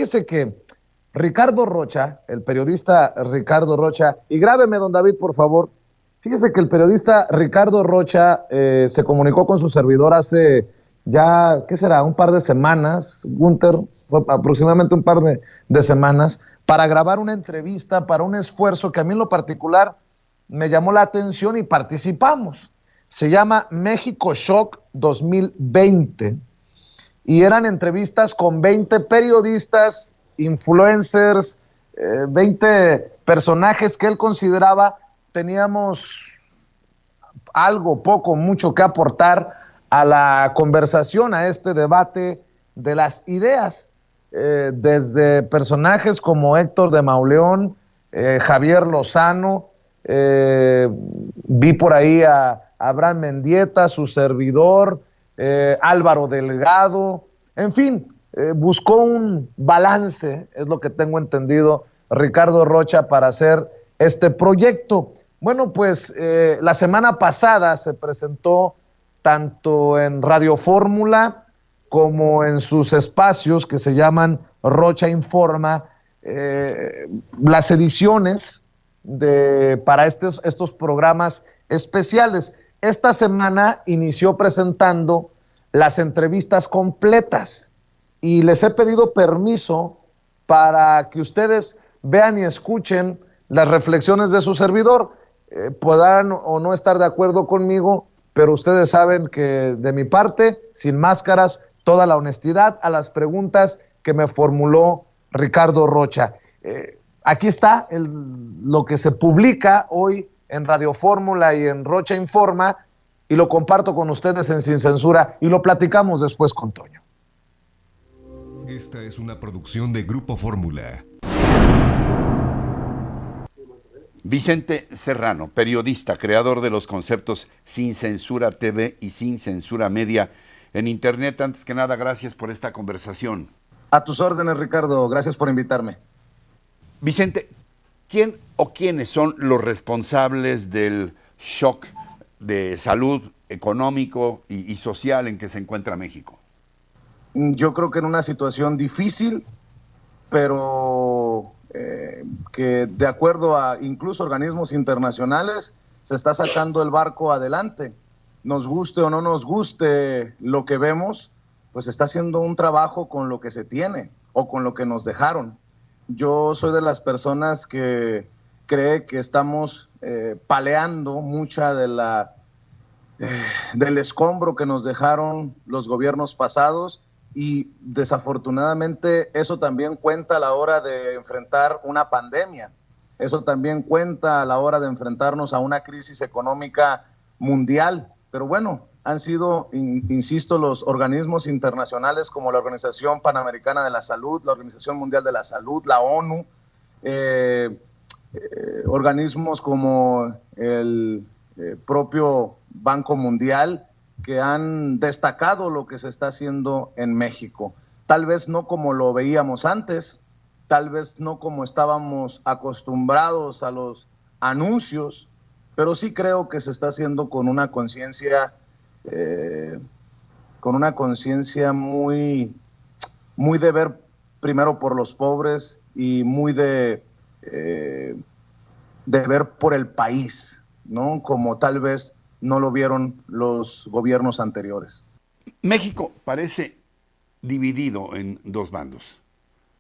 Fíjese que Ricardo Rocha, el periodista Ricardo Rocha, y grábeme, don David, por favor. Fíjese que el periodista Ricardo Rocha se comunicó con su servidor hace ya, ¿qué será? Un par de semanas, Gunter, aproximadamente un par de semanas, para grabar una entrevista para un esfuerzo que a mí en lo particular me llamó la atención y participamos. Se llama México Shock 2020 y eran entrevistas con 20 periodistas, influencers, 20 personajes que él consideraba teníamos algo, poco, mucho que aportar a la conversación, a este debate de las ideas, desde personajes como Héctor de Mauleón, Javier Lozano, vi por ahí a Abraham Mendieta, su servidor, Álvaro Delgado, en fin, buscó un balance, es lo que tengo entendido, Ricardo Rocha, para hacer este proyecto. Bueno, pues la semana pasada se presentó tanto en Radio Fórmula como en sus espacios que se llaman Rocha Informa, las ediciones para estos programas especiales. Esta semana inició presentando las entrevistas completas y les he pedido permiso para que ustedes vean y escuchen las reflexiones de su servidor. Podrán o no estar de acuerdo conmigo, pero ustedes saben que de mi parte, sin máscaras, toda la honestidad a las preguntas que me formuló Ricardo Rocha. Aquí está lo que se publica hoy en Radio Fórmula y en Rocha Informa, y lo comparto con ustedes en Sin Censura y lo platicamos después con Toño. Esta es una producción de Grupo Fórmula. Vicente Serrano, periodista, creador de los conceptos Sin Censura TV y Sin Censura Media en Internet. Antes que nada, gracias por esta conversación. A tus órdenes, Ricardo. Gracias por invitarme. Vicente, ¿quién o quiénes son los responsables del shock de salud económico y social en que se encuentra México? Yo creo que en una situación difícil, pero que de acuerdo a incluso organismos internacionales se está sacando el barco adelante. Nos guste o no nos guste lo que vemos, pues está haciendo un trabajo con lo que se tiene o con lo que nos dejaron. Yo soy de las personas que cree que estamos paleando mucha del escombro que nos dejaron los gobiernos pasados, y desafortunadamente eso también cuenta a la hora de enfrentar una pandemia. Eso también cuenta a la hora de enfrentarnos a una crisis económica mundial. Pero bueno, han sido, insisto, los organismos internacionales como la Organización Panamericana de la Salud, la Organización Mundial de la Salud, la ONU, organismos como el propio Banco Mundial, que han destacado lo que se está haciendo en México. Tal vez no como lo veíamos antes, tal vez no como estábamos acostumbrados a los anuncios, pero sí creo que se está haciendo con una conciencia muy de ver primero por los pobres y muy de ver por el país, ¿no? Como tal vez no lo vieron los gobiernos anteriores. México parece dividido en dos bandos.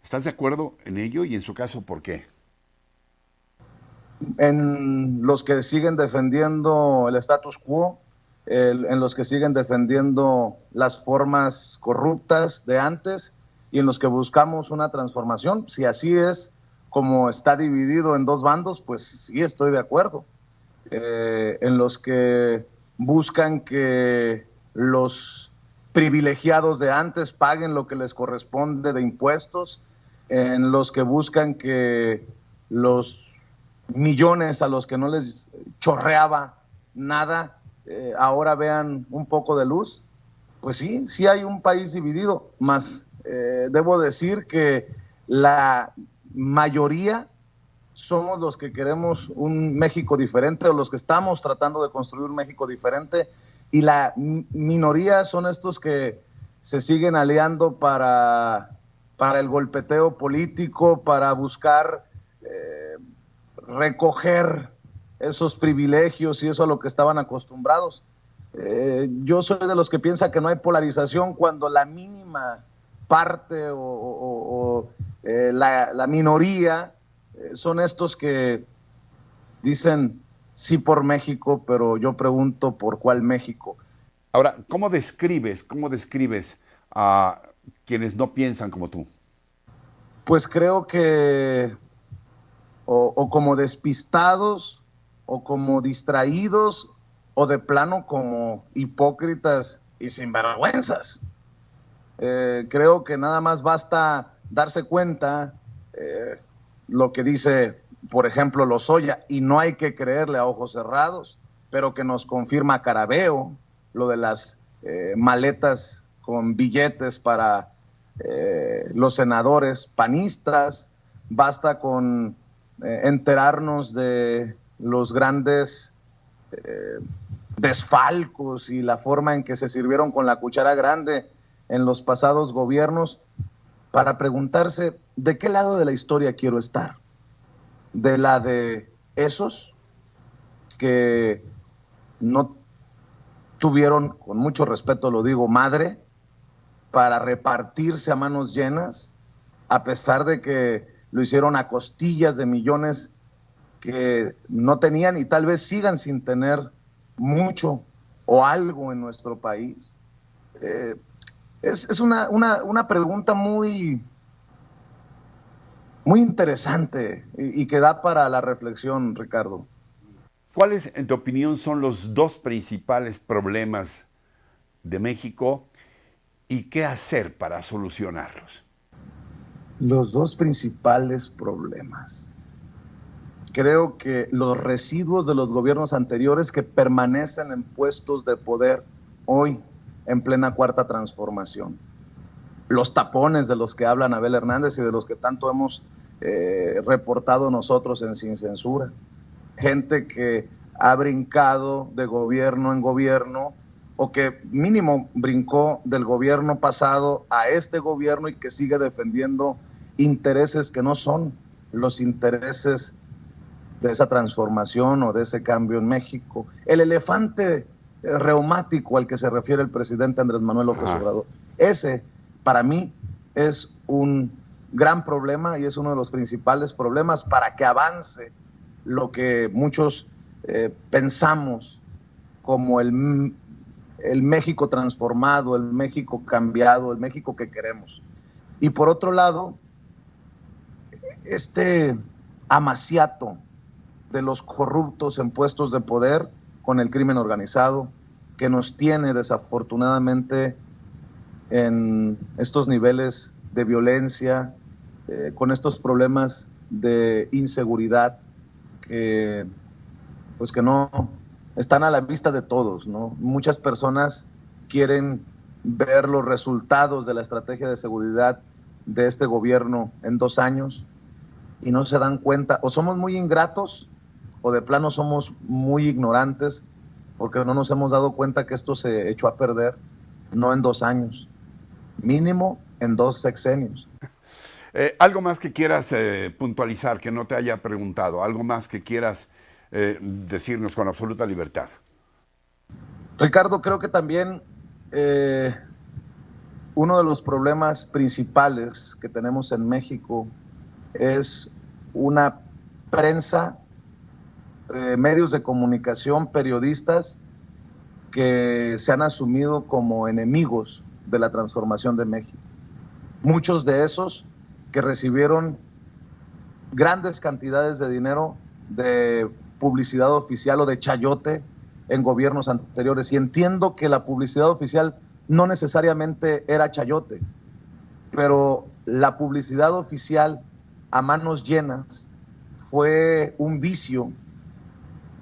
¿Estás de acuerdo en ello? Y en su caso, ¿por qué? En los que siguen defendiendo el status quo, en los que siguen defendiendo las formas corruptas de antes, y en los que buscamos una transformación. Si así es como está dividido en dos bandos, pues sí estoy de acuerdo. En los que buscan que los privilegiados de antes paguen lo que les corresponde de impuestos, en los que buscan que los millones a los que no les chorreaba nada, ahora vean un poco de luz. Pues sí, sí hay un país dividido, mas debo decir que la mayoría somos los que queremos un México diferente, o los que estamos tratando de construir un México diferente, y la minoría son estos que se siguen aliando para para el golpeteo político, para buscar recoger esos privilegios y eso a lo que estaban acostumbrados. Yo soy de los que piensa que no hay polarización cuando la mínima parte o la minoría son estos que dicen sí por México, pero yo pregunto por cuál México. Ahora, ¿cómo describes a quienes no piensan como tú? Pues creo que o como despistados, o como distraídos, o de plano como hipócritas y sinvergüenzas. Creo que nada más basta darse cuenta lo que dice, por ejemplo, Lozoya, y no hay que creerle a ojos cerrados, pero que nos confirma Carabeo, lo de las maletas con billetes para los senadores panistas. Basta con enterarnos de los grandes desfalcos y la forma en que se sirvieron con la cuchara grande en los pasados gobiernos para preguntarse de qué lado de la historia quiero estar. De la de esos que no tuvieron, con mucho respeto lo digo, madre, para repartirse a manos llenas, a pesar de que lo hicieron a costillas de millones que no tenían y tal vez sigan sin tener mucho o algo en nuestro país. Es una pregunta muy interesante y que da para la reflexión, Ricardo. ¿Cuáles, en tu opinión, son los dos principales problemas de México y qué hacer para solucionarlos? Los dos principales problemas. Creo que los residuos de los gobiernos anteriores que permanecen en puestos de poder hoy en plena cuarta transformación. Los tapones de los que habla Abel Hernández y de los que tanto hemos reportado nosotros en Sin Censura. Gente que ha brincado de gobierno en gobierno o que mínimo brincó del gobierno pasado a este gobierno y que sigue defendiendo intereses que no son los intereses de esa transformación o de ese cambio en México. El elefante reumático al que se refiere el presidente Andrés Manuel López Obrador. Ese, para mí, es un gran problema y es uno de los principales problemas para que avance lo que muchos pensamos como el México transformado, el México cambiado, el México que queremos. Y por otro lado, este amaciato de los corruptos en puestos de poder con el crimen organizado que nos tiene desafortunadamente en estos niveles de violencia, con estos problemas de inseguridad que pues que no están a la vista de todos, ¿no? Muchas personas quieren ver los resultados de la estrategia de seguridad de este gobierno en 2 años y no se dan cuenta, o somos muy ingratos o de plano somos muy ignorantes porque no nos hemos dado cuenta que esto se echó a perder no en 2 años, mínimo en 2 sexenios. ¿Algo más que quieras puntualizar, que no te haya preguntado? ¿Algo más que quieras decirnos con absoluta libertad? Ricardo, creo que también uno de los problemas principales que tenemos en México es una prensa, medios de comunicación, periodistas que se han asumido como enemigos de la transformación de México. Muchos de esos que recibieron grandes cantidades de dinero de publicidad oficial o de chayote en gobiernos anteriores. Y entiendo que la publicidad oficial no necesariamente era chayote, pero la publicidad oficial a manos llenas fue un vicio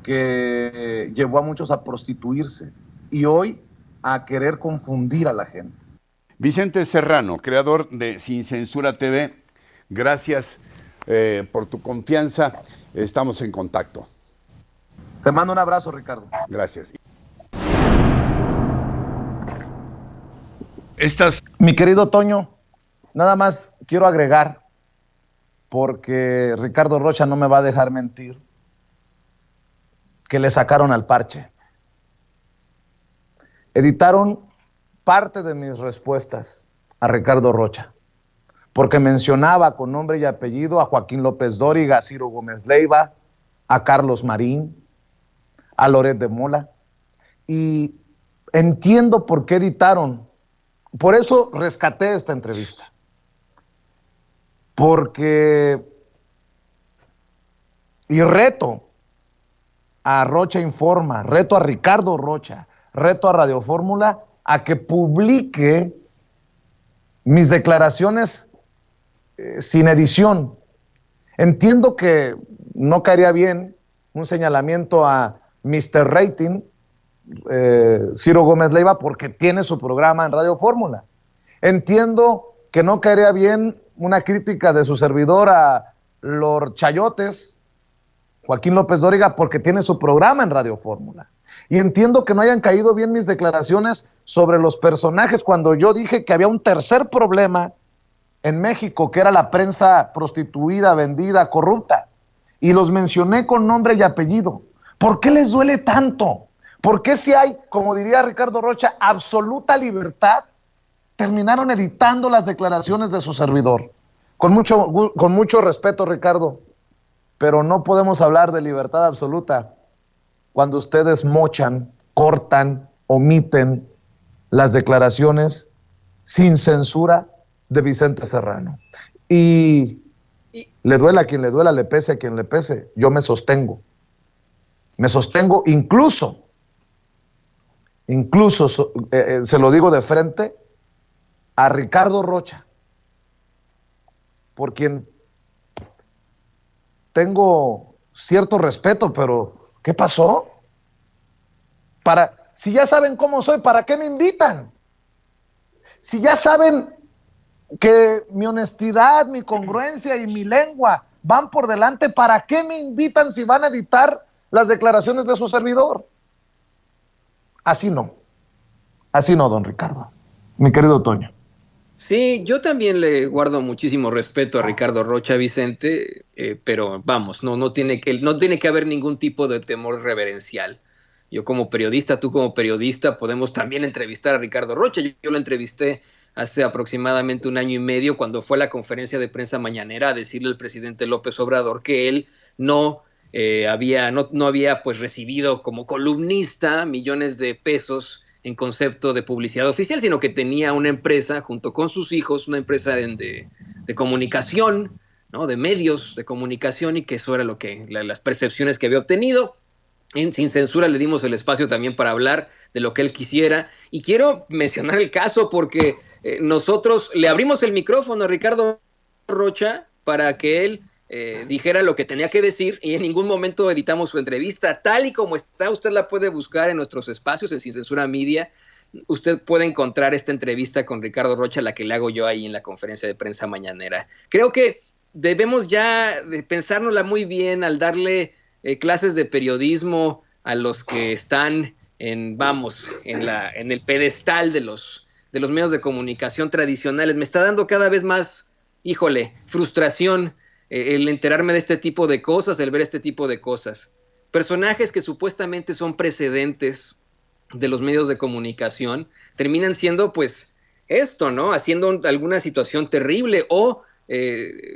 que llevó a muchos a prostituirse y hoy a querer confundir a la gente. Vicente Serrano, creador de Sin Censura TV, gracias por tu confianza. Estamos en contacto. Te mando un abrazo, Ricardo. Gracias. Mi querido Toño, nada más quiero agregar, porque Ricardo Rocha no me va a dejar mentir, que le sacaron al parche. Editaron parte de mis respuestas a Ricardo Rocha, porque mencionaba con nombre y apellido a Joaquín López Dóriga, a Ciro Gómez Leiva, a Carlos Marín, a Loret de Mola, y entiendo por qué editaron. Por eso rescaté esta entrevista, porque, y reto a Rocha Informa, reto a Ricardo Rocha, reto a Radio Fórmula a que publique mis declaraciones sin edición. Entiendo que no caería bien un señalamiento a Mr. Rating, Ciro Gómez Leiva, porque tiene su programa en Radio Fórmula. Entiendo que no caería bien una crítica de su servidor a Lord Chayotes, Joaquín López Dóriga, porque tiene su programa en Radio Fórmula. Y entiendo que no hayan caído bien mis declaraciones sobre los personajes cuando yo dije que había un tercer problema en México, que era la prensa prostituida, vendida, corrupta. Y los mencioné con nombre y apellido. ¿Por qué les duele tanto? ¿Por qué, si hay, como diría Ricardo Rocha, absoluta libertad, terminaron editando las declaraciones de su servidor? Con mucho respeto, Ricardo, pero no podemos hablar de libertad absoluta cuando ustedes mochan, cortan, omiten las declaraciones sin censura de Vicente Serrano. Y le duela a quien le duela, le pese a quien le pese, yo me sostengo. Me sostengo incluso, se lo digo de frente, a Ricardo Rocha, por quien tengo cierto respeto, pero ¿qué pasó? Si ya saben cómo soy, ¿para qué me invitan? Si ya saben que mi honestidad, mi congruencia y mi lengua van por delante, ¿para qué me invitan si van a editar las declaraciones de su servidor? Así no, don Ricardo, mi querido Toño. Sí, yo también le guardo muchísimo respeto a Ricardo Rocha, Vicente, pero vamos, no tiene que haber ningún tipo de temor reverencial. Yo como periodista, tú como periodista, podemos también entrevistar a Ricardo Rocha. Yo lo entrevisté hace aproximadamente 1 año y medio cuando fue a la conferencia de prensa mañanera a decirle al presidente López Obrador que él no había pues recibido como columnista millones de pesos en concepto de publicidad oficial, sino que tenía una empresa junto con sus hijos, una empresa de comunicación, ¿no? De medios de comunicación, y que eso era las percepciones que había obtenido. Sin censura le dimos el espacio también para hablar de lo que él quisiera, y quiero mencionar el caso porque nosotros le abrimos el micrófono a Ricardo Rocha para que él dijera lo que tenía que decir, y en ningún momento editamos su entrevista. Tal y como está, usted la puede buscar en nuestros espacios en Sin Censura Media. Usted puede encontrar esta entrevista con Ricardo Rocha, la que le hago yo ahí en la conferencia de prensa mañanera. Creo que debemos ya de pensárnosla muy bien al darle clases de periodismo a los que están en el pedestal de los medios de comunicación tradicionales. Me está dando cada vez más, frustración el enterarme de este tipo de cosas, el ver este tipo de cosas. Personajes que supuestamente son precedentes de los medios de comunicación terminan siendo pues esto, ¿no? Haciendo alguna situación terrible o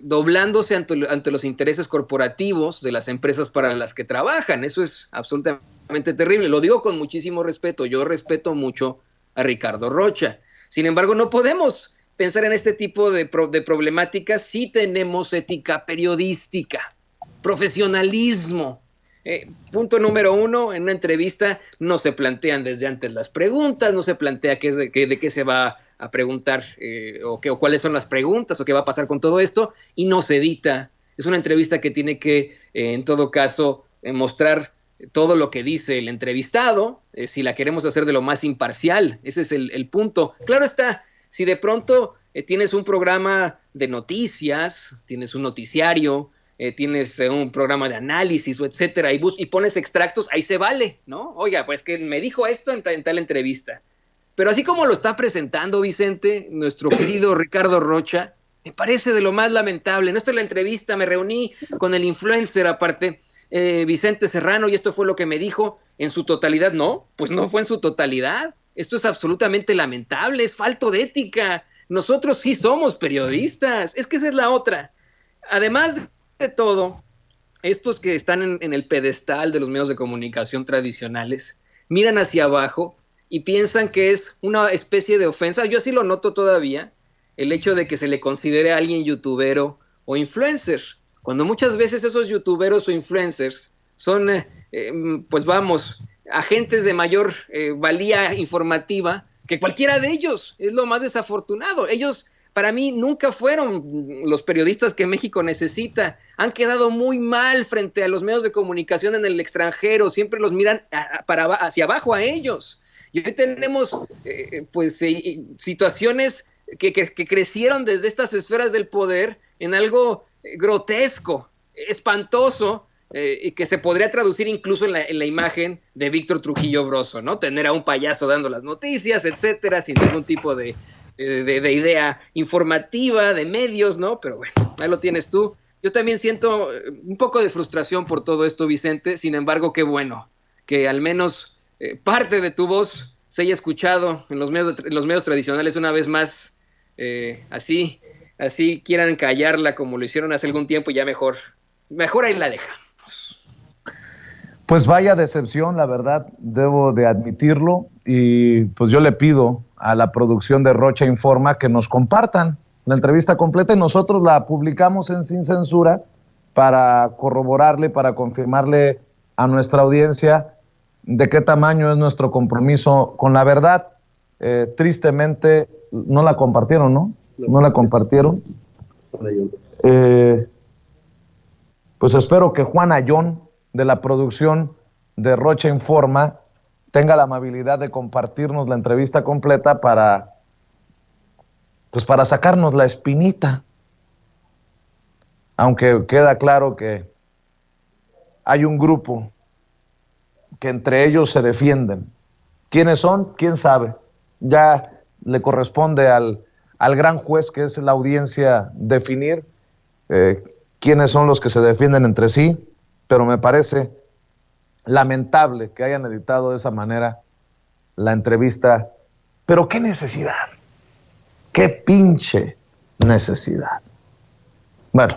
doblándose ante los intereses corporativos de las empresas para las que trabajan. Eso es absolutamente terrible. Lo digo con muchísimo respeto. Yo respeto mucho a Ricardo Rocha. Sin embargo, no podemos pensar en este tipo de problemáticas si tenemos ética periodística, profesionalismo. Punto número 1, en una entrevista no se plantean desde antes las preguntas, no se plantea de qué se va a preguntar o cuáles son las preguntas o qué va a pasar con todo esto, y no se edita. Es una entrevista que tiene que, en todo caso, mostrar todo lo que dice el entrevistado, si la queremos hacer de lo más imparcial. Ese es el punto. Claro está, si de pronto tienes un programa de noticias, tienes un noticiario, tienes un programa de análisis, o etcétera, y pones extractos, ahí se vale, ¿no? Oiga, pues que me dijo esto en tal entrevista. Pero así como lo está presentando Vicente, nuestro querido Ricardo Rocha, me parece de lo más lamentable. No, esta es la entrevista, me reuní con el influencer aparte, Vicente Serrano, y esto fue lo que me dijo en su totalidad. No, pues no fue en su totalidad. Esto es absolutamente lamentable, es falto de ética. Nosotros sí somos periodistas, es que esa es la otra. Además de todo, estos que están en el pedestal de los medios de comunicación tradicionales, miran hacia abajo y piensan que es una especie de ofensa. Yo así lo noto todavía, el hecho de que se le considere a alguien youtubero o influencer, cuando muchas veces esos youtuberos o influencers son, pues vamos, agentes de mayor valía informativa que cualquiera de ellos. Es lo más desafortunado. Ellos, para mí, nunca fueron los periodistas que México necesita. Han quedado muy mal frente a los medios de comunicación en el extranjero. Siempre los miran hacia abajo a ellos. Y hoy tenemos situaciones que crecieron desde estas esferas del poder en algo grotesco, espantoso, y que se podría traducir incluso en la imagen de Víctor Trujillo Broso, ¿no? Tener a un payaso dando las noticias, etcétera, sin ningún tipo de idea informativa, de medios, ¿no? Pero bueno, ahí lo tienes tú. Yo también siento un poco de frustración por todo esto, Vicente. Sin embargo, qué bueno que al menos parte de tu voz se haya escuchado en los medios tradicionales una vez más. Así quieran callarla como lo hicieron hace algún tiempo, ya mejor ahí la deja. Pues vaya decepción, la verdad, debo de admitirlo, y pues yo le pido a la producción de Rocha Informa que nos compartan la entrevista completa y nosotros la publicamos en Sin Censura para corroborarle, para confirmarle a nuestra audiencia de qué tamaño es nuestro compromiso con la verdad. Tristemente no la compartieron, ¿no? No la compartieron. Pues espero que Juan Ayón, de la producción de Rocha Informa, tenga la amabilidad de compartirnos la entrevista completa para sacarnos la espinita. Aunque queda claro que hay un grupo que entre ellos se defienden. ¿Quiénes son? ¿Quién sabe? Ya le corresponde al gran juez, que es la audiencia, definir quiénes son los que se defienden entre sí, pero me parece lamentable que hayan editado de esa manera la entrevista. Pero qué necesidad, qué pinche necesidad. Bueno,